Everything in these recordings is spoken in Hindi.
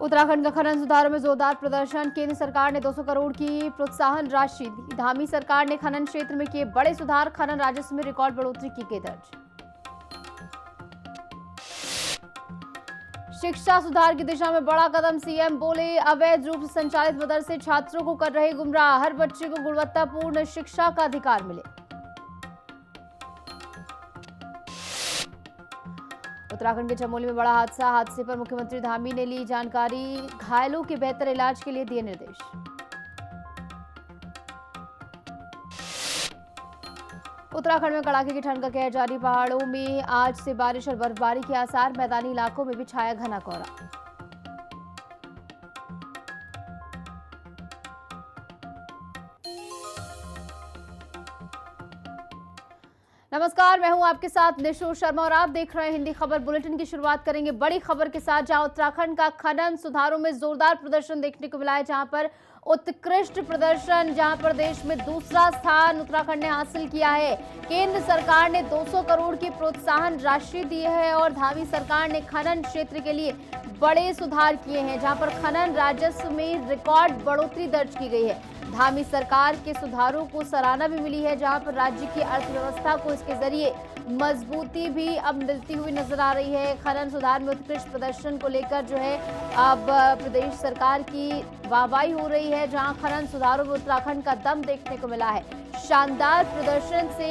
उत्तराखंड का खनन सुधारों में जोरदार प्रदर्शन। केंद्र सरकार ने 200 करोड़ की प्रोत्साहन राशि दी। धामी सरकार ने खनन क्षेत्र में किए बड़े सुधार। खनन राजस्व में रिकॉर्ड बढ़ोतरी की गई दर्ज। शिक्षा सुधार की दिशा में बड़ा कदम। सीएम बोले, अवैध रूप से संचालित मदरसे छात्रों को कर रहे गुमराह। हर बच्चे को गुणवत्तापूर्ण शिक्षा का अधिकार मिले। उत्तराखंड के चमोली में बड़ा हादसा। हादसे पर मुख्यमंत्री धामी ने ली जानकारी। घायलों के बेहतर इलाज के लिए दिए निर्देश। उत्तराखंड में कड़ाके की ठंड का कहर जारी। पहाड़ों में आज से बारिश और बर्फबारी के आसार। मैदानी इलाकों में भी छाया घना कोहरा। नमस्कार, मैं हूं आपके साथ निशु शर्मा और आप देख रहे हैं हिंदी खबर बुलेटिन। की शुरुआत करेंगे बड़ी खबर के साथ, जहां उत्तराखंड का खनन सुधारों में जोरदार प्रदर्शन देखने को मिला है। जहां पर उत्कृष्ट प्रदर्शन, जहां पर देश में दूसरा स्थान उत्तराखंड ने हासिल किया है। केंद्र सरकार ने 200 करोड़ की प्रोत्साहन राशि दी है और धामी सरकार ने खनन क्षेत्र के लिए बड़े सुधार किए हैं, जहां पर खनन राजस्व में रिकॉर्ड बढ़ोतरी दर्ज की गई है। धामी सरकार के सुधारों को सराहना भी मिली है, जहां पर राज्य की अर्थव्यवस्था को इसके जरिए मजबूती भी अब मिलती हुई नजर आ रही है। खनन सुधार में उत्कृष्ट प्रदर्शन को लेकर जो है अब प्रदेश सरकार की वाहवाही हो रही है, जहां खनन सुधारों में उत्तराखंड का दम देखने को मिला है। शानदार प्रदर्शन से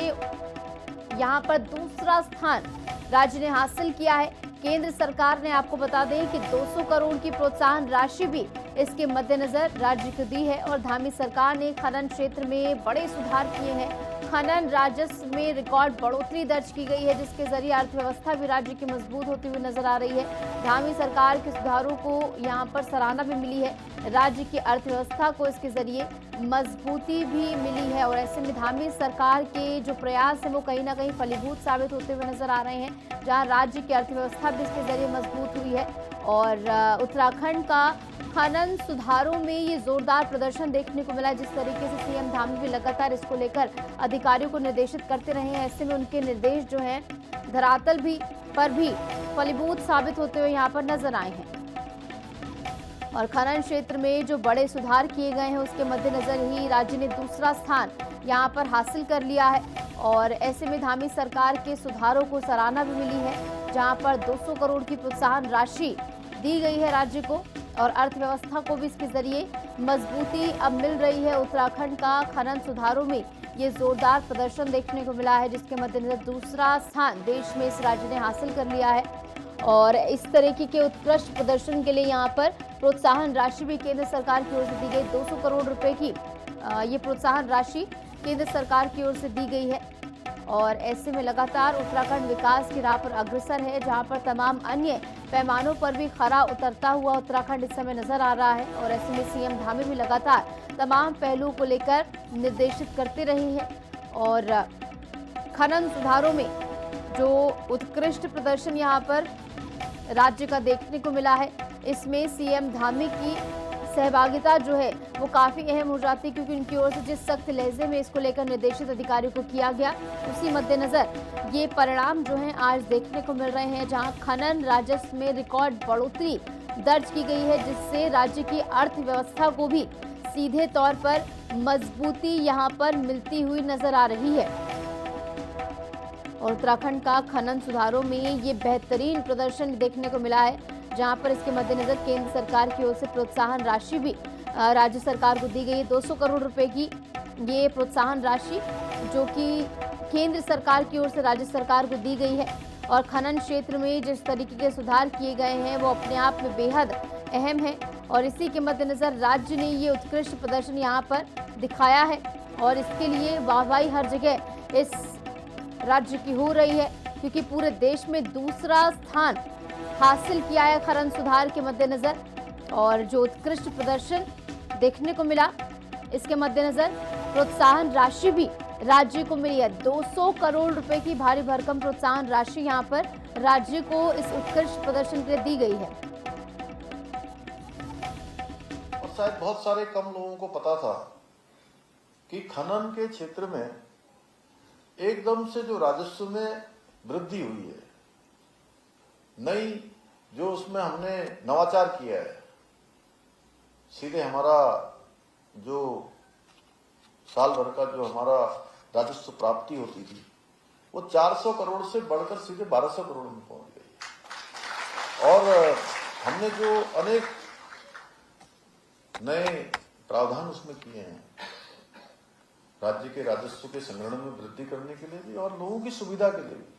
यहां पर दूसरा स्थान राज्य ने हासिल किया है। केंद्र सरकार ने, आपको बता दें कि 200 करोड़ की प्रोत्साहन राशि भी इसके मद्देनजर राज्य को दी है और धामी सरकार ने खनन क्षेत्र में बड़े सुधार किए हैं। खनन राजस्व में रिकॉर्ड बढ़ोतरी दर्ज की गई है, जिसके जरिए अर्थव्यवस्था भी राज्य की मजबूत होती हुई नजर आ रही है। धामी सरकार के सुधारों को यहां पर सराहना भी मिली है। राज्य की अर्थव्यवस्था को इसके जरिए मजबूती भी मिली है और ऐसे में धामी सरकार के जो प्रयास है वो कहीं ना कहीं फलीभूत साबित होते हुए नजर आ रहे हैं, जहां राज्य की अर्थव्यवस्था भी इसके जरिए मजबूत हुई है। और उत्तराखंड का खनन सुधारों में ये जोरदार प्रदर्शन देखने को मिला। जिस तरीके से सीएम धामी भी लगातार इसको लेकर अधिकारियों को निर्देशित करते रहे हैं, ऐसे में उनके निर्देश जो हैं धरातल पर भी फलीभूत साबित होते हुए यहाँ पर नजर आए हैं। और खनन क्षेत्र में जो बड़े सुधार किए गए हैं उसके मद्देनजर ही राज्य ने दूसरा स्थान यहाँ पर हासिल कर लिया है और ऐसे में धामी सरकार के सुधारों को सराहना भी मिली है, जहाँ पर 200 करोड़ की प्रोत्साहन राशि दी गई है राज्य को और अर्थव्यवस्था को भी इसके जरिए मजबूती अब मिल रही है। उत्तराखंड का खनन सुधारों में ये जोरदार प्रदर्शन देखने को मिला है, जिसके मद्देनजर दूसरा स्थान देश में इस राज्य ने हासिल कर लिया है। और इस तरीके के उत्कृष्ट प्रदर्शन के लिए यहाँ पर प्रोत्साहन राशि भी केंद्र सरकार की ओर से दी गई। 200 करोड़ रुपए की ये प्रोत्साहन राशि केंद्र सरकार की ओर से दी गई है और ऐसे में लगातार उत्तराखंड विकास की राह पर अग्रसर है, जहां पर तमाम अन्य पैमानों पर भी खरा उतरता हुआ उत्तराखंड इस समय नजर आ रहा है। और ऐसे में सीएम धामी भी लगातार तमाम पहलुओं को लेकर निर्देशित करते रहे हैं और खनन सुधारों में जो उत्कृष्ट प्रदर्शन यहाँ पर राज्य का देखने को मिला है, इसमें सीएम धामी की सहभागिता जो है वो काफी अहम हो जाती है, क्योंकि उनकी ओर से जिस सख्त लहजे में इसको लेकर निर्देशित अधिकारियों को किया गया, उसी मद्देनजर ये परिणाम जो हैं आज देखने को मिल रहे हैं, जहां खनन राजस्व में रिकॉर्ड बढ़ोतरी दर्ज की गई है, जिससे राज्य की अर्थव्यवस्था को भी सीधे तौर पर मजबूती यहाँ पर मिलती हुई नजर आ रही है। और उत्तराखंड का खनन सुधारों में ये बेहतरीन प्रदर्शन देखने को मिला है, जहां पर इसके मद्देनजर केंद्र सरकार की ओर से प्रोत्साहन राशि भी राज्य सरकार को दी गई। 200 करोड़ रुपए की ये प्रोत्साहन राशि जो कि केंद्र सरकार की ओर से राज्य सरकार को दी गई है और खनन क्षेत्र में जिस तरीके के सुधार किए गए हैं वो अपने आप में बेहद अहम है और इसी के मद्देनजर राज्य ने ये उत्कृष्ट प्रदर्शन यहाँ पर दिखाया है और इसके लिए वाहवाही हर जगह इस राज्य की हो रही है, क्योंकि पूरे देश में दूसरा स्थान हासिल किया है खनन सुधार के मद्देनजर। और जो उत्कृष्ट प्रदर्शन देखने को मिला, इसके मद्देनजर प्रोत्साहन राशि भी राज्य को मिली है। 200 करोड़ रुपए की भारी भरकम प्रोत्साहन राशि यहां पर राज्य को इस उत्कृष्ट प्रदर्शन के लिए दी गई है। और शायद बहुत सारे कम लोगों को पता था कि खनन के क्षेत्र में एकदम से जो राजस्व में वृद्धि हुई है, नई जो उसमें हमने नवाचार किया है, सीधे हमारा जो साल भर का जो हमारा राजस्व प्राप्ति होती थी वो 400 करोड़ से बढ़कर सीधे 1200 करोड़ में पहुंच गई। और हमने जो अनेक नए प्रावधान उसमें किए हैं राज्य के राजस्व के संग्रहण में वृद्धि करने के लिए भी और लोगों की सुविधा के लिए भी।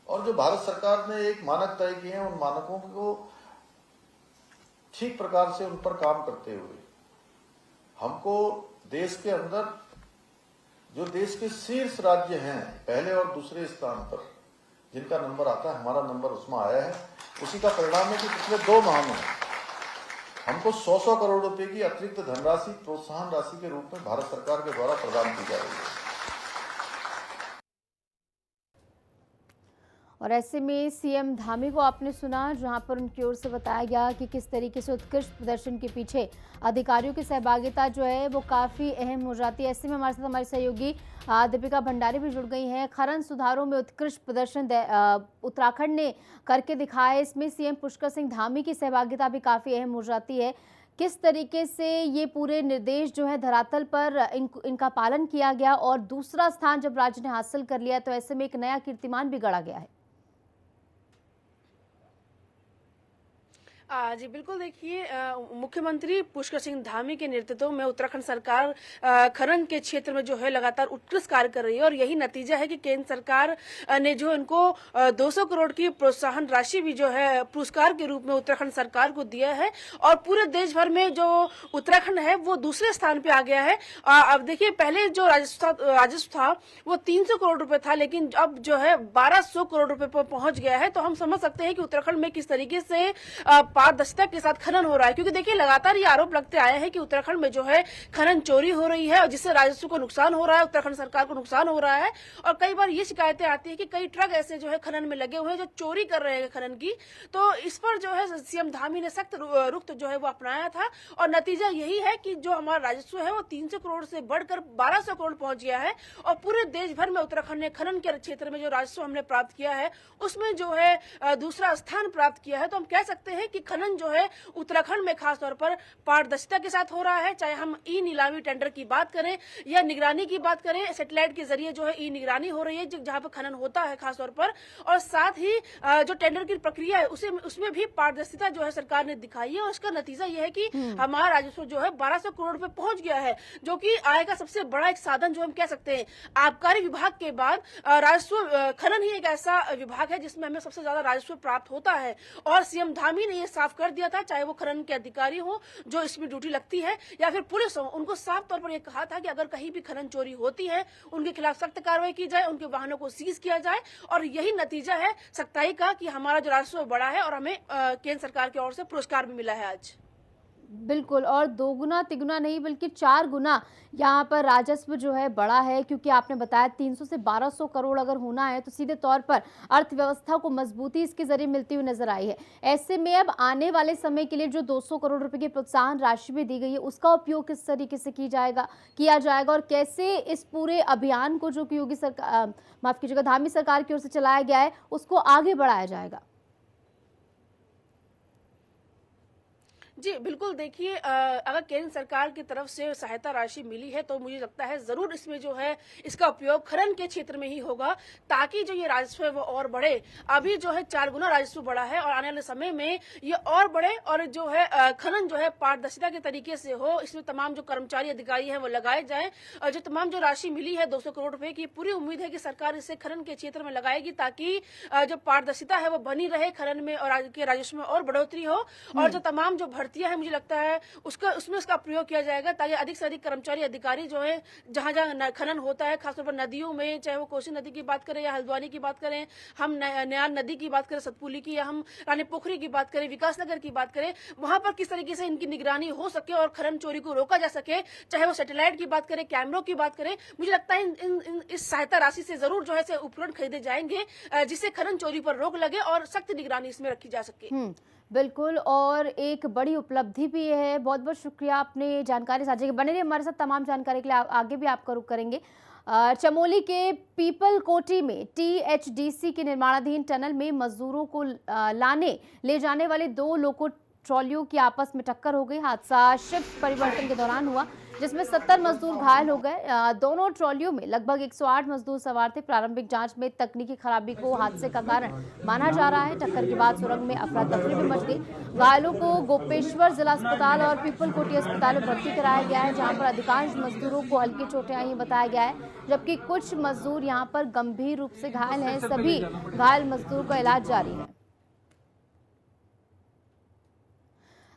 और जो भारत सरकार ने एक मानक तय किए हैं उन मानकों को ठीक प्रकार से उन पर काम करते हुए हमको देश के अंदर जो देश के शीर्ष राज्य हैं पहले और दूसरे स्थान पर जिनका नंबर आता है हमारा नंबर उसमें आया है। उसी का परिणाम है कि पिछले 2 माह में हमको 100 करोड़ रुपए की अतिरिक्त धनराशि प्रोत्साहन राशि के रूप में भारत सरकार के द्वारा प्रदान की जा रही है। और ऐसे में सीएम धामी को आपने सुना जहां पर उनकी ओर से बताया गया कि किस तरीके से उत्कृष्ट प्रदर्शन के पीछे अधिकारियों की सहभागिता जो है वो काफ़ी अहम हो जाती है। ऐसे में हमारे साथ हमारी सहयोगी दीपिका भंडारी भी जुड़ गई हैं। खनन सुधारों में उत्कृष्ट प्रदर्शन उत्तराखंड ने करके दिखाया। इसमें सीएम पुष्कर सिंह धामी की सहभागिता भी काफ़ी अहम हो जाती है। किस तरीके से ये पूरे निर्देश जो है धरातल पर इनका पालन किया गया और दूसरा स्थान जब राज्य ने हासिल कर लिया तो ऐसे में एक नया कीर्तिमान भी गढ़ा गया है। जी बिल्कुल, देखिए मुख्यमंत्री पुष्कर सिंह धामी के नेतृत्व में उत्तराखंड सरकार खनन के क्षेत्र में जो है लगातार उत्कृष्ट कार्य कर रही है और यही नतीजा है कि केंद्र सरकार ने जो इनको 200 करोड़ की प्रोत्साहन राशि भी जो है पुरस्कार के रूप में उत्तराखंड सरकार को दिया है और पूरे देश भर में जो उत्तराखंड है वो दूसरे स्थान पे आ गया है। अब देखिए पहले जो राजस्व था वो 300 करोड़ रुपए था, लेकिन अब जो है 1200 करोड़ रुपए पर पहुंच गया है। तो हम समझ सकते हैं कि उत्तराखंड में किस तरीके से पारदर्शिता के साथ खनन हो रहा है, क्योंकि देखिए लगातार ये आरोप लगते आए हैं कि उत्तराखंड में जो है खनन चोरी हो रही है और जिससे राजस्व को नुकसान हो रहा है, उत्तराखंड सरकार को नुकसान हो रहा है। और कई बार ये शिकायतें आती है कि कई ट्रक ऐसे जो है खनन में लगे हुए हैं जो चोरी कर रहे हैं खनन की। तो इस पर जो है सीएम धामी ने सख्त रुख जो है वो अपनाया था और नतीजा यही है कि जो हमारा राजस्व है वो 300 करोड़ से बढ़कर 1200 करोड़ पहुंच गया है और पूरे देश भर में उत्तराखंड ने खनन के क्षेत्र में जो राजस्व हमने प्राप्त किया है उसमें जो है दूसरा स्थान प्राप्त किया है। तो हम कह सकते हैं कि खनन जो है उत्तराखंड में खासतौर पर पारदर्शिता के साथ हो रहा है, चाहे हम ई नीलामी टेंडर की बात करें या निगरानी की बात करें। सैटेलाइट के जरिए जो है ई निगरानी हो रही है जहां पर खनन होता है खासतौर पर, और साथ ही जो टेंडर की प्रक्रिया है उसमें भी पारदर्शिता जो है सरकार ने दिखाई है और इसका नतीजा यह है कि हमारा राजस्व जो है 1200 करोड़ पे पहुंच गया है, जो कि आय का सबसे बड़ा एक साधन जो हम कह सकते हैं। आबकारी विभाग के बाद राजस्व खनन ही एक ऐसा विभाग है जिसमें हमें सबसे ज्यादा राजस्व प्राप्त होता है और सीएम धामी ने यह साफ कर दिया था, चाहे वो खनन के अधिकारी हो जो इसमें ड्यूटी लगती है या फिर पुलिस हो, उनको साफ तौर पर यह कहा था कि अगर कहीं भी खनन चोरी होती है उनके खिलाफ सख्त कार्रवाई की जाए, उनके वाहनों को सीज किया जाए। और यही नतीजा है सख्ताई का कि हमारा जो राजस्व बढ़ा है और हमें केंद्र सरकार की ओर से पुरस्कार भी मिला है आज। बिल्कुल, और 2 गुना तिगुना नहीं बल्कि 4 गुना यहाँ पर राजस्व जो है बढ़ा है, क्योंकि आपने बताया 300 से 1200 करोड़ अगर होना है तो सीधे तौर पर अर्थव्यवस्था को मजबूती इसके जरिए मिलती हुई नजर आई है। ऐसे में अब आने वाले समय के लिए जो 200 करोड़ रुपए की प्रोत्साहन राशि भी दी गई है उसका उपयोग किस तरीके से किया जाएगा और कैसे इस पूरे अभियान को जो कि योगी सरकार माफ कीजिएगा धामी सरकार की ओर से चलाया गया है उसको आगे बढ़ाया जाएगा। जी बिल्कुल, देखिए अगर केंद्र सरकार की तरफ से सहायता राशि मिली है तो मुझे लगता है जरूर इसमें जो है इसका उपयोग खनन के क्षेत्र में ही होगा ताकि जो ये राजस्व है वो और बढ़े। अभी जो है 4 गुना राजस्व बढ़ा है और आने वाले समय में ये और बढ़े और जो है खनन जो है पारदर्शिता के तरीके से हो। इसमें तमाम जो कर्मचारी अधिकारी हैं वो लगाए जाए और जो तमाम जो राशि मिली है 200 करोड़ रुपए की, पूरी उम्मीद है कि सरकार इसे खनन के क्षेत्र में लगाएगी ताकि जो पारदर्शिता है वो बनी रहे खनन में और के राजस्व में और बढ़ोतरी हो। और जो तमाम जो भर्तियां है मुझे लगता है उसमें उसका प्रयोग किया जाएगा ताकि अधिक से अधिक कर्मचारी अधिकारी जो है जहां जहां खनन होता है खासतौर पर नदियों में, चाहे वो कोसी नदी की बात करें या हल्द्वानी की बात करें, हम नयार नदी की बात करें, सतपुली की, या हम रानी पोखरी की बात करें, विकासनगर की बात करें, वहां पर किस तरीके से इनकी निगरानी हो सके और खनन चोरी को रोका जा सके, चाहे वो सैटेलाइट की बात करें, कैमरों की बात करें। मुझे लगता है इस सहायता राशि से जरूर जो है उपकरण खरीदे जाएंगे जिससे खनन चोरी पर रोक लगे और सख्त निगरानी इसमें रखी जा सके। बिल्कुल, और एक बड़ी उपलब्धि भी है। बहुत बहुत शुक्रिया, आपने जानकारी साझा की। बने रहिए हमारे साथ, तमाम जानकारी के लिए आगे भी आपका रुख करेंगे। चमोली के पीपल कोटी में टीएचडीसी के निर्माणाधीन टनल में मजदूरों को ले जाने वाले 2 लोको ट्रॉलियों की आपस में टक्कर हो गई। हादसा शिफ्ट परिवर्तन के दौरान हुआ, जिसमें 70 मजदूर घायल हो गए। दोनों ट्रॉलियों में लगभग 108 मजदूर सवार थे। प्रारंभिक जांच में तकनीकी खराबी को हादसे का कारण माना जा रहा है। टक्कर के बाद सुरंग में अफरा तफरी भी मच गई। घायलों को गोपेश्वर जिला अस्पताल और पीपल कोटी अस्पताल में भर्ती कराया गया है, जहां पर अधिकांश मजदूरों को हल्की चोटें आई बताया गया है, जबकि कुछ मजदूर यहां पर गंभीर रूप से घायल हैं। सभी घायल मजदूर का इलाज जारी है।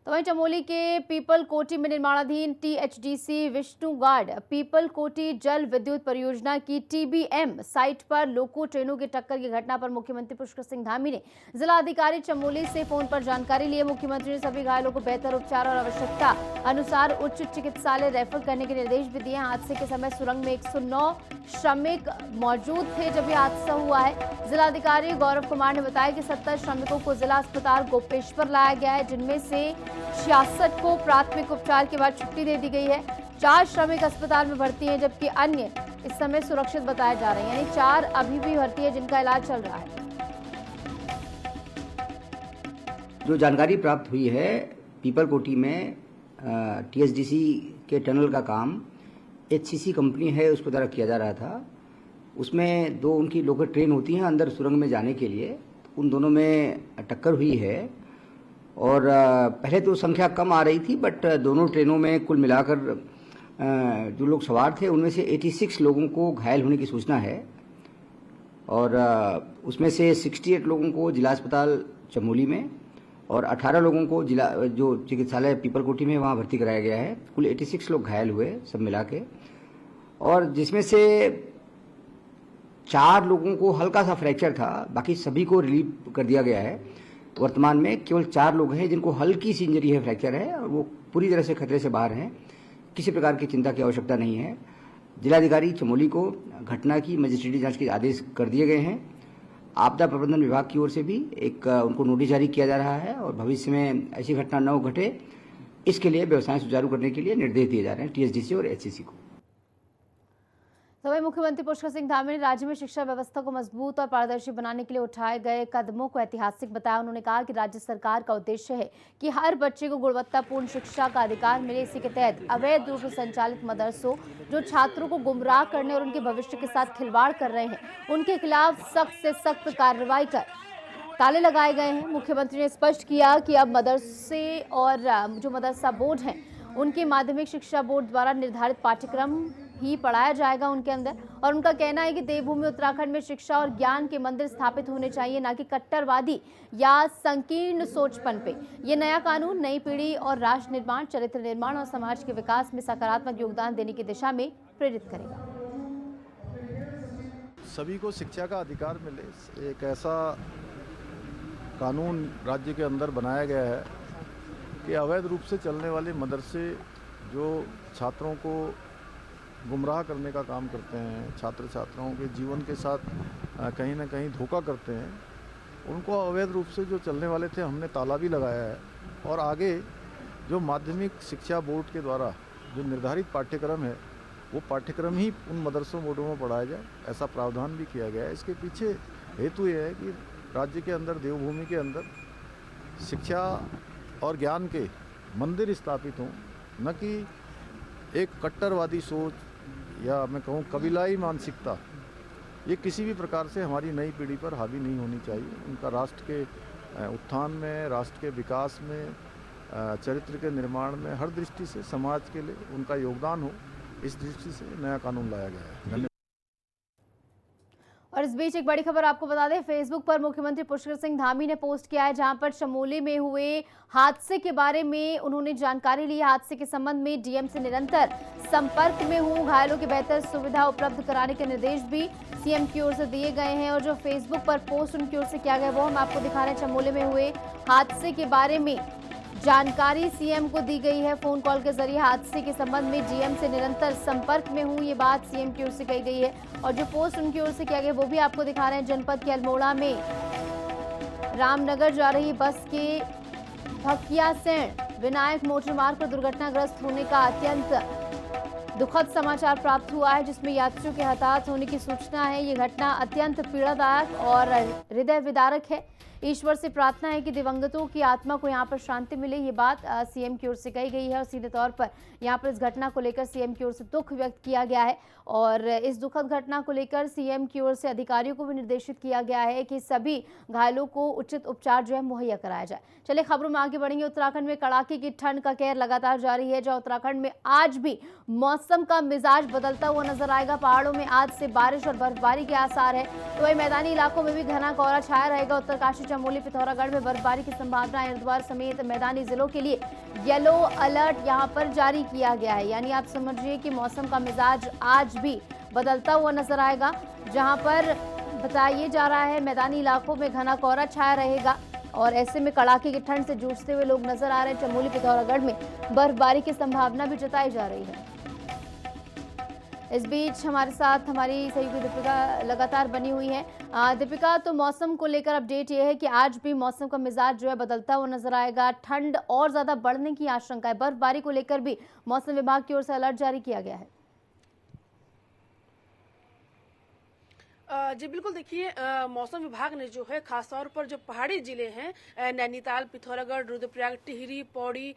तो वहीं चमोली के पीपल कोटी में निर्माणाधीन टीएचडीसी विष्णुगाड पीपल कोटी जल विद्युत परियोजना की टीबीएम साइट पर लोको ट्रेनों की टक्कर की घटना पर मुख्यमंत्री पुष्कर सिंह धामी ने जिला अधिकारी चमोली से फोन पर जानकारी ली। मुख्यमंत्री ने सभी घायलों को बेहतर उपचार और आवश्यकता अनुसार उच्च चिकित्सालय रेफर करने के निर्देश भी दिए। हादसे के समय सुरंग में 109 श्रमिक मौजूद थे जब यह हादसा हुआ है। जिलाधिकारी गौरव कुमार ने बताया कि 70 श्रमिकों को जिला अस्पताल गोपेश्वर लाया गया है, जिनमें से 66 को प्राथमिक उपचार के बाद छुट्टी दे दी गई है। 4 श्रमिक अस्पताल में भर्ती हैं, जबकि अन्य इस समय सुरक्षित बताए जा रहे हैं। यानी 4 अभी भी भर्ती है, जिनका इलाज चल रहा है। जो जानकारी प्राप्त हुई है, पीपल कोटी में टीएचडीसी के टनल का काम एचसीसी कंपनी है उसके द्वारा किया जा रहा था। उसमें 2 उनकी लोकल ट्रेन होती हैं अंदर सुरंग में जाने के लिए, उन दोनों में टक्कर हुई है। और पहले तो संख्या कम आ रही थी, बट दोनों ट्रेनों में कुल मिलाकर जो लोग सवार थे उनमें से 86 लोगों को घायल होने की सूचना है। और उसमें से 68 लोगों को जिला अस्पताल चमोली में और 18 लोगों को जिला जो चिकित्सालय पीपल कोटी में वहाँ भर्ती कराया गया है। कुल 86 लोग घायल हुए सब मिला के, और जिसमें से 4 लोगों को हल्का सा फ्रैक्चर था, बाकी सभी को रिलीव कर दिया गया है। वर्तमान में केवल 4 लोग हैं जिनको हल्की सी इंजरी है, फ्रैक्चर है, और वो पूरी तरह से खतरे से बाहर हैं। किसी प्रकार की चिंता की आवश्यकता नहीं है। जिलाधिकारी चमोली को घटना की मजिस्ट्रेटी जांच के आदेश कर दिए गए हैं। आपदा प्रबंधन विभाग की ओर से भी एक उनको नोटिस जारी किया जा रहा है, और भविष्य में ऐसी घटना न घटे इसके लिए व्यवसाय सुचारू करने के लिए निर्देश दिए जा रहे हैं टीएचडीसी और एचसीसी को। तो वहीं मुख्यमंत्री पुष्कर सिंह धामी ने राज्य में शिक्षा व्यवस्था को मजबूत और पारदर्शी बनाने के लिए उठाए गए कदमों को ऐतिहासिक बताया। उन्होंने कहा कि राज्य सरकार का उद्देश्य है कि हर बच्चे को गुणवत्तापूर्ण शिक्षा का अधिकार मिले। इसी के तहत अवैध रूप से संचालित मदरसों जो छात्रों को गुमराह करने और उनके भविष्य के साथ खिलवाड़ कर रहे हैं, उनके खिलाफ सख्त से सख्त कार्रवाई कर ताले लगाए गए हैं। मुख्यमंत्री ने स्पष्ट किया कि अब मदरसे और जो मदरसा बोर्ड हैं उनके माध्यमिक शिक्षा बोर्ड द्वारा निर्धारित पाठ्यक्रम ही पढ़ाया जाएगा उनके अंदर। और उनका कहना है कि देवभूमि उत्तराखंड में शिक्षा और ज्ञान के मंदिर स्थापित होने चाहिए, ना कि कट्टरवादी या संकीर्ण सोचपन पे। ये नया कानून नई पीढ़ी और राष्ट्र निर्माण, चरित्र निर्माण और समाज के विकास में सकारात्मक योगदान देने की दिशा में प्रेरित करेगा। सभी को शिक्षा का अधिकार मिले, एक ऐसा कानून राज्य के अंदर बनाया गया है कि अवैध रूप से चलने वाले मदरसे जो छात्रों को गुमराह करने का काम करते हैं, छात्र छात्राओं के जीवन के साथ कहीं ना कहीं धोखा करते हैं, उनको अवैध रूप से जो चलने वाले थे हमने ताला भी लगाया है। और आगे जो माध्यमिक शिक्षा बोर्ड के द्वारा जो निर्धारित पाठ्यक्रम है वो पाठ्यक्रम ही उन मदरसों बोर्डों में पढ़ाया जाए, ऐसा प्रावधान भी किया गया है। इसके पीछे हेतु ये है कि राज्य के अंदर देवभूमि के अंदर शिक्षा और ज्ञान के मंदिर स्थापित हों, न कि एक कट्टरवादी सोच या मैं कहूँ कबीलाई मानसिकता, ये किसी भी प्रकार से हमारी नई पीढ़ी पर हावी नहीं होनी चाहिए। उनका राष्ट्र के उत्थान में, राष्ट्र के विकास में, चरित्र के निर्माण में, हर दृष्टि से समाज के लिए उनका योगदान हो, इस दृष्टि से नया कानून लाया गया है। धन्यवाद। और इस बीच एक बड़ी खबर आपको बता दें, फेसबुक पर मुख्यमंत्री पुष्कर सिंह धामी ने पोस्ट किया है, जहां पर चमोली में हुए हादसे के बारे में उन्होंने जानकारी ली। हादसे के संबंध में डीएम से निरंतर संपर्क में हूं। घायलों की बेहतर सुविधा उपलब्ध कराने के निर्देश भी सीएम की ओर से दिए गए हैं। और जो फेसबुक पर पोस्ट उनकी ओर से किया गया वो हम आपको दिखा रहे हैं। चमोली में हुए हादसे के बारे में जानकारी सीएम को दी गई है। फोन कॉल के जरिए हादसे के संबंध में डीएम से निरंतर संपर्क में हूं, ये बात सीएम की ओर से कही गई है। और जो पोस्ट उनकी ओर से किया गया वो भी आपको दिखा रहे हैं। जनपद के अल्मोड़ा में रामनगर जा रही बस के भकियासेण विनायक मोटर मार्ग पर दुर्घटनाग्रस्त होने का अत्यंत दुखद समाचार प्राप्त हुआ है, जिसमें यात्रियों के हताहत होने की सूचना है। ये घटना अत्यंत पीड़ादायक और हृदय विदारक है। ईश्वर से प्रार्थना है कि दिवंगतों की आत्मा को यहाँ पर शांति मिले। ये बात सीएम की ओर से कही गई है और सीधे तौर पर यहाँ पर इस घटना को लेकर सीएम की ओर से दुख व्यक्त किया गया है और इस दुखद घटना को लेकर सीएम की ओर से अधिकारियों को भी निर्देशित किया गया है कि सभी घायलों को उचित उपचार जो है मुहैया कराया जाए। चलिए खबरों में आगे बढ़ेंगे। उत्तराखंड में कड़ाके की ठंड का कहर लगातार जारी है, जहां उत्तराखंड में आज भी मौसम का मिजाज बदलता हुआ नजर आएगा। पहाड़ों में आज से बारिश और बर्फबारी के आसार है, तो वही मैदानी इलाकों में भी घना कोहरा छाया रहेगा। उत्तरकाशी, चमोली, पिथौरागढ़ में बर्फबारी की संभावना है। हरिद्वार समेत मैदानी जिलों के लिए येलो अलर्ट यहां पर जारी किया गया है। यानी आप समझिए कि मौसम का मिजाज आज भी बदलता हुआ नजर आएगा, जहां पर बताया जा रहा है मैदानी इलाकों में घना कोहरा छाया रहेगा और ऐसे में कड़ाके की ठंड से जूझते हुए लोग नजर आ रहे हैं। चमोली, पिथौरागढ़ में बर्फबारी की संभावना भी जताई जा रही है। इस बीच हमारे साथ हमारी सहयोगी दीपिका लगातार बनी हुई है। दीपिका, तो मौसम को लेकर अपडेट ये है कि आज भी मौसम का मिजाज जो है बदलता हुआ नजर आएगा, ठंड और ज्यादा बढ़ने की आशंका है। बर्फबारी को लेकर भी मौसम विभाग की ओर से अलर्ट जारी किया गया है। जी बिल्कुल, देखिए मौसम विभाग ने जो है खासतौर पर जो पहाड़ी जिले हैं नैनीताल, पिथौरागढ़, रुद्रप्रयाग, टिहरी, पौड़ी,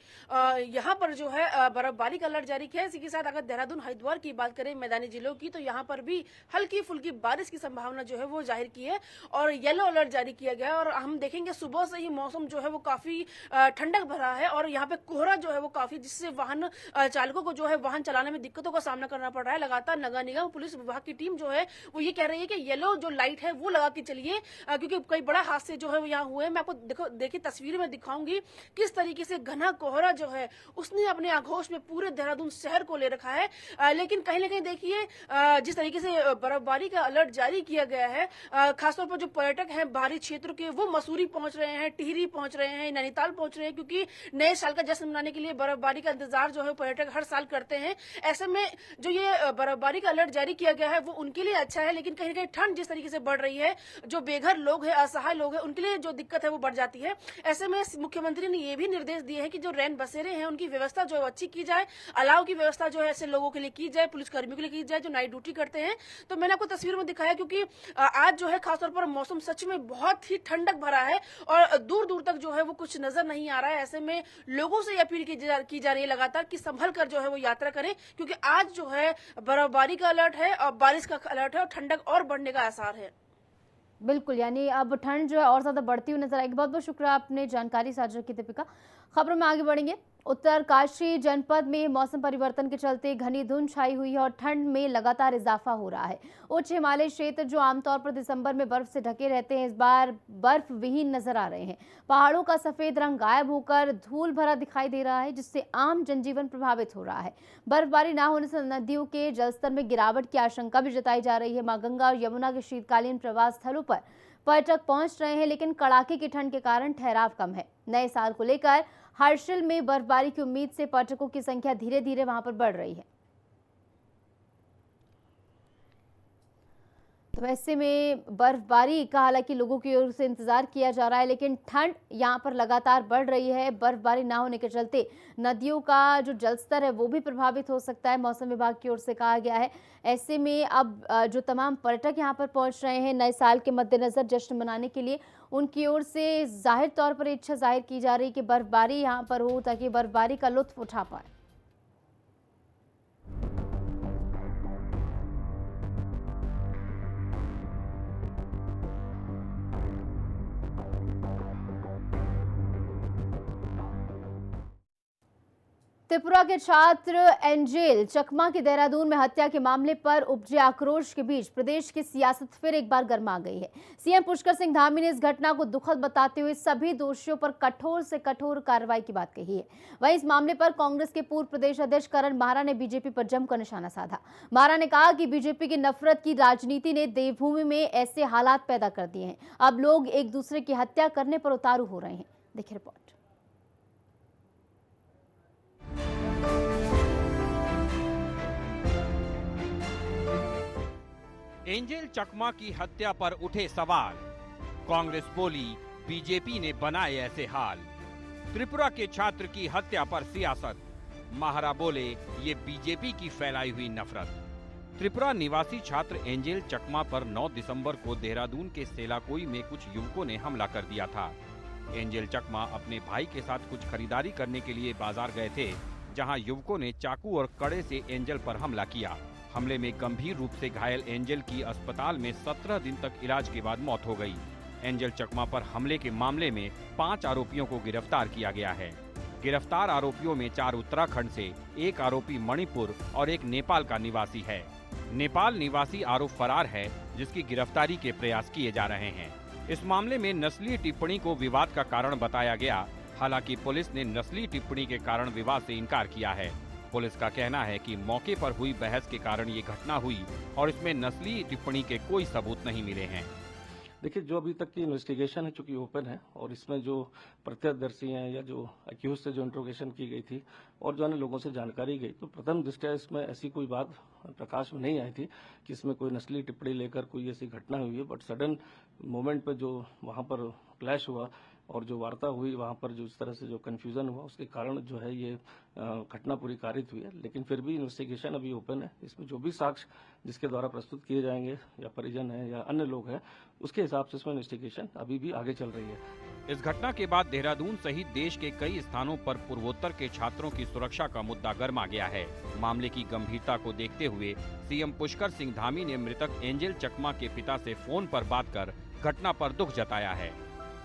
यहाँ पर जो है बर्फबारी का अलर्ट जारी किया है। इसी के साथ अगर देहरादून, हरिद्वार की बात करें मैदानी जिलों की, तो यहाँ पर भी हल्की फुल्की बारिश की संभावना जो है वो जाहिर की है और येलो अलर्ट जारी किया गया है। और हम देखेंगे सुबह से ही मौसम जो है वो काफी ठंडक भरा है और यहाँ पे कोहरा जो है वो काफी, जिससे वाहन चालकों को जो है वाहन चलाने में दिक्कतों का सामना करना पड़ रहा है। लगातार नगर निगम, पुलिस विभाग की टीम जो है वो ये कह रही है कि येलो जो लाइट है वो लगा के चलिए, क्योंकि कई बड़ा हादसे जो है वो यहाँ हुए। मैं आपको देखिए तस्वीर में दिखाऊंगी किस तरीके से घना कोहरा जो है उसने अपने आगोश में पूरे देहरादून शहर को ले रखा है। लेकिन कहीं ना कहीं देखिए जिस तरीके से बर्फबारी का अलर्ट जारी किया गया है, खासतौर पर जो पर्यटक हैं बाहरी क्षेत्र के, वो मसूरी पहुंच रहे हैं, टिहरी पहुंच रहे हैं, नैनीताल पहुंच रहे हैं, क्योंकि नए साल का जश्न मनाने के लिए बर्फबारी का इंतजार जो है पर्यटक हर साल करते हैं। ऐसे में जो ये बर्फबारी का अलर्ट जारी किया गया है वो उनके लिए अच्छा है, लेकिन कहीं ना कहीं ठंड जिस तरीके से बढ़ रही है, जो बेघर लोग हैं, असहाय लोग हैं, उनके लिए जो दिक्कत है वो बढ़ जाती है। ऐसे में मुख्यमंत्री ने ये भी निर्देश दिए हैं कि जो रैन बसेरे हैं उनकी व्यवस्था जो है अच्छी की जाए, अलाव की व्यवस्था जो है ऐसे लोगों के लिए की जाए, पुलिस कर्मियों के लिए की जाए जो नाइट ड्यूटी करते हैं। तो मैंने आपको तस्वीर में दिखाया, क्योंकि आज जो है खासतौर पर मौसम सच में बहुत ही ठंडक भरा है और दूर दूर तक जो है वो कुछ नजर नहीं आ रहा है। ऐसे में लोगों से अपील की जा रही है लगातार कि संभल कर जो है वो यात्रा करें, क्योंकि आज जो है बर्फबारी का अलर्ट है और बारिश का अलर्ट है और ठंडक और बढ़ने का आसार है। बिल्कुल, यानी अब ठंड जो है और ज्यादा बढ़ती हुई नजर आएगी। बहुत बहुत शुक्रिया, आपने जानकारी साझा की दीपिका। खबरों में आगे बढ़ेंगे। उत्तरकाशी जनपद में मौसम परिवर्तन के चलते घनी धुंध छाई हुई है और ठंड में लगातार इजाफा हो रहा है। उच्च हिमालय क्षेत्र जो आमतौर पर दिसंबर में बर्फ से ढके रहते हैं, इस बार बर्फ विहीन नजर आ रहे हैं। पहाड़ों का सफेद रंग गायब होकर धूल भरा दिखाई दे रहा है, जिससे आम जनजीवन प्रभावित हो रहा है। बर्फबारी न होने से नदियों के जलस्तर में गिरावट की आशंका भी जताई जा रही है। मां गंगा और यमुना के शीतकालीन प्रवास स्थलों पर पर्यटक पहुंच रहे हैं, लेकिन कड़ाके की ठंड के कारण ठहराव कम है। नए साल को लेकर हर्षिल में बर्फबारी की उम्मीद से पर्यटकों की संख्या धीरे धीरे वहां पर बढ़ रही है। तो ऐसे में बर्फबारी का हालांकि लोगों की ओर से इंतजार किया जा रहा है, लेकिन ठंड यहां पर लगातार बढ़ रही है। बर्फबारी ना होने के चलते नदियों का जो जलस्तर है वो भी प्रभावित हो सकता है, मौसम विभाग की ओर से कहा गया है। ऐसे में अब जो तमाम पर्यटक यहां पर पहुंच रहे हैं नए साल के मद्देनजर जश्न मनाने के लिए, उनकी ओर से जाहिर तौर पर इच्छा जाहिर की जा रही है कि बर्फबारी यहां पर हो ताकि बर्फबारी का लुत्फ उठा पाए। त्रिपुरा के छात्र एंजेल चकमा की देहरादून में हत्या के मामले पर उपजे आक्रोश के बीच प्रदेश की सियासत फिर एक बार गर्मा गई है। सीएम पुष्कर सिंह धामी ने इस घटना को दुखद बताते हुए सभी दोषियों पर कठोर से कठोर कार्रवाई की बात कही है। वहीं इस मामले पर कांग्रेस के पूर्व प्रदेश अध्यक्ष करण माहरा ने बीजेपी पर जमकर निशाना साधा। माहरा ने कहा कि बीजेपी की नफरत की राजनीति ने देवभूमि में ऐसे हालात पैदा कर दिए हैं, अब लोग एक दूसरे की हत्या करने पर उतारू हो रहे हैं। देखिए रिपोर्ट। एंजेल चकमा की हत्या पर उठे सवाल, कांग्रेस बोली बीजेपी ने बनाए ऐसे हाल। त्रिपुरा के छात्र की हत्या पर सियासत, माहरा बोले ये बीजेपी की फैलाई हुई नफरत। त्रिपुरा निवासी छात्र एंजेल चकमा पर 9 दिसंबर को देहरादून के सेलाकोई में कुछ युवकों ने हमला कर दिया था। एंजेल चकमा अपने भाई के साथ कुछ खरीदारी करने के लिए बाजार गए थे, जहां युवकों ने चाकू और कड़े से एंजेल पर हमला किया। हमले में गंभीर रूप से घायल एंजेल की अस्पताल में 17 दिन तक इलाज के बाद मौत हो गई। एंजेल चकमा पर हमले के मामले में 5 आरोपियों को गिरफ्तार किया गया है। गिरफ्तार आरोपियों में 4 उत्तराखंड से, 1 आरोपी मणिपुर और 1 नेपाल का निवासी है। नेपाल निवासी आरोप फरार है, जिसकी गिरफ्तारी के प्रयास किए जा रहे हैं। इस मामले में नस्लीय टिप्पणी को विवाद का कारण बताया गया। हालांकि पुलिस ने नस्लीय टिप्पणी के कारण विवाद से इनकार किया है। पुलिस का कहना है कि मौके पर हुई बहस के कारण ये घटना हुई और इसमें नस्लीय टिप्पणी के कोई सबूत नहीं मिले हैं। देखिए, जो अभी तक की इन्वेस्टिगेशन है चूंकि ओपन है और इसमें जो प्रत्यक्षदर्शी हैं या जो अक्यूज से जो इंट्रोगेशन की गई थी और जो अन्य लोगों से जानकारी गई, तो प्रथम दृष्टया इसमें ऐसी कोई बात प्रकाश में नहीं आई थी कि इसमें कोई नस्ली टिप्पणी लेकर कोई ऐसी घटना हुई है। बट सडन मोमेंट पे जो वहां पर क्लैश हुआ और जो वार्ता हुई, वहां पर जो इस तरह से जो कंफ्यूजन हुआ, उसके कारण जो है ये घटना पूरी कारित हुई है। लेकिन फिर भी इन्वेस्टिगेशन अभी ओपन है। इसमें जो भी साक्ष्य जिसके द्वारा प्रस्तुत किए जाएंगे या परिजन है या अन्य लोग हैं, उसके हिसाब से इसमें इन्वेस्टिगेशन अभी भी आगे चल रही है। इस घटना के बाद देहरादून सहित देश के कई स्थानों पर पूर्वोत्तर के छात्रों की सुरक्षा का मुद्दा गर्मा गया है। मामले की गंभीरता को देखते हुए सीएम पुष्कर सिंह धामी ने मृतक एंजेल चकमा के पिता से फोन पर बात कर घटना पर दुख जताया है।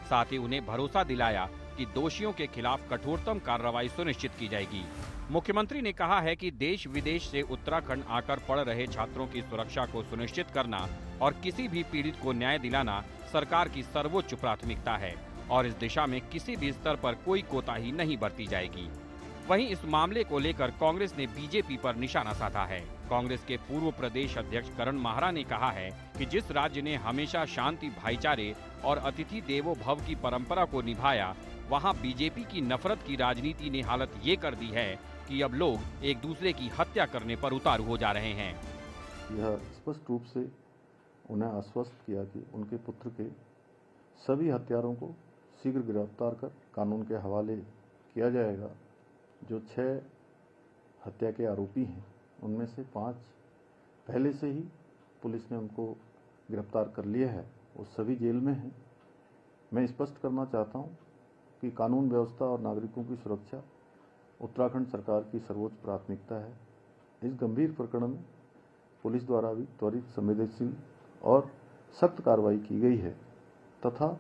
साथ ही उन्हें भरोसा दिलाया कि दोषियों के खिलाफ कठोरतम कार्रवाई सुनिश्चित की जाएगी। मुख्यमंत्री ने कहा है कि देश विदेश से उत्तराखंड आकर पढ़ रहे छात्रों की सुरक्षा को सुनिश्चित करना और किसी भी पीड़ित को न्याय दिलाना सरकार की सर्वोच्च प्राथमिकता है और इस दिशा में किसी भी स्तर पर कोई कोताही नहीं बरती जाएगी। वहीं इस मामले को लेकर कांग्रेस ने बीजेपी पर निशाना साधा है। कांग्रेस के पूर्व प्रदेश अध्यक्ष करण माहरा ने कहा है कि जिस राज्य ने हमेशा शांति, भाईचारे और अतिथि देवो भव की परंपरा को निभाया, वहां बीजेपी की नफरत की राजनीति ने हालत ये कर दी है कि अब लोग एक दूसरे की हत्या करने पर उतारू हो जा रहे हैं। यह स्पष्ट रूप से उन्हें आश्वस्त किया कि उनके पुत्र के सभी हत्यारों को शीघ्र गिरफ्तार कर कानून के हवाले किया जाएगा। जो 6 हत्या के आरोपी हैं, उनमें से 5 पहले से ही पुलिस ने उनको गिरफ्तार कर लिया है, वो सभी जेल में हैं। मैं स्पष्ट करना चाहता हूं कि कानून व्यवस्था और नागरिकों की सुरक्षा उत्तराखंड सरकार की सर्वोच्च प्राथमिकता है। इस गंभीर प्रकरण में पुलिस द्वारा भी त्वरित, संवेदनशील और सख्त कार्रवाई की गई है तथा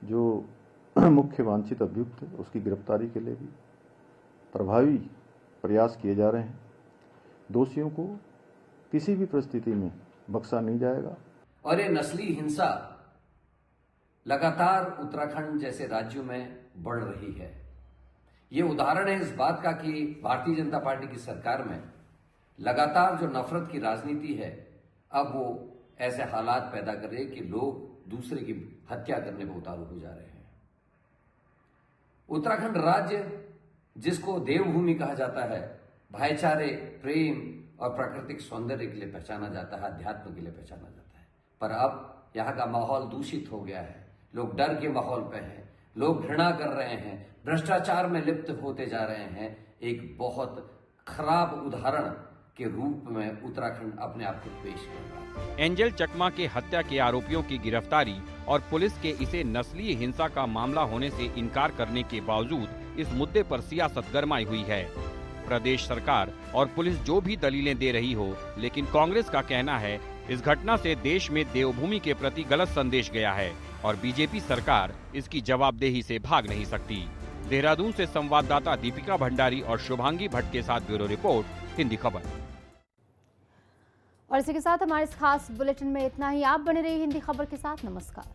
जो मुख्य वांछित अभियुक्त है उसकी गिरफ्तारी के लिए भी प्रभावी प्रयास किए जा रहे हैं। दोषियों को किसी भी परिस्थिति में बख्शा नहीं जाएगा। और ये नस्ली हिंसा लगातार उत्तराखंड जैसे राज्यों में बढ़ रही है। ये उदाहरण है इस बात का कि भारतीय जनता पार्टी की सरकार में लगातार जो नफरत की राजनीति है, अब वो ऐसे हालात पैदा कर रही है कि लोग दूसरे की हत्या करने पर उतारू हो जा रहे हैं। उत्तराखंड राज्य, जिसको देवभूमि कहा जाता है, भाईचारे, प्रेम और प्राकृतिक सौंदर्य के लिए पहचाना जाता है, अध्यात्म के लिए पहचाना जाता है, पर अब यहाँ का माहौल दूषित हो गया है। लोग डर के माहौल पे हैं, लोग घृणा कर रहे हैं, भ्रष्टाचार में लिप्त होते जा रहे हैं। एक बहुत खराब उदाहरण के रूप में उत्तराखंड अपने आप को पेश कर रहा है। एंजेल चकमा के हत्या के आरोपियों की गिरफ्तारी और पुलिस के इसे नस्लीय हिंसा का मामला होने से इनकार करने के बावजूद इस मुद्दे पर सियासत गरमाई हुई है। प्रदेश सरकार और पुलिस जो भी दलीलें दे रही हो, लेकिन कांग्रेस का कहना है इस घटना से देश में देवभूमि के प्रति गलत संदेश गया है और बीजेपी सरकार इसकी जवाबदेही से भाग नहीं सकती। देहरादून से संवाददाता दीपिका भंडारी और शुभांगी भट्ट के साथ ब्यूरो रिपोर्ट, हिंदी खबर। और इसी के साथ हमारे इस खास बुलेटिन में इतना ही। आप बने रहिए हिंदी खबर के साथ। नमस्कार।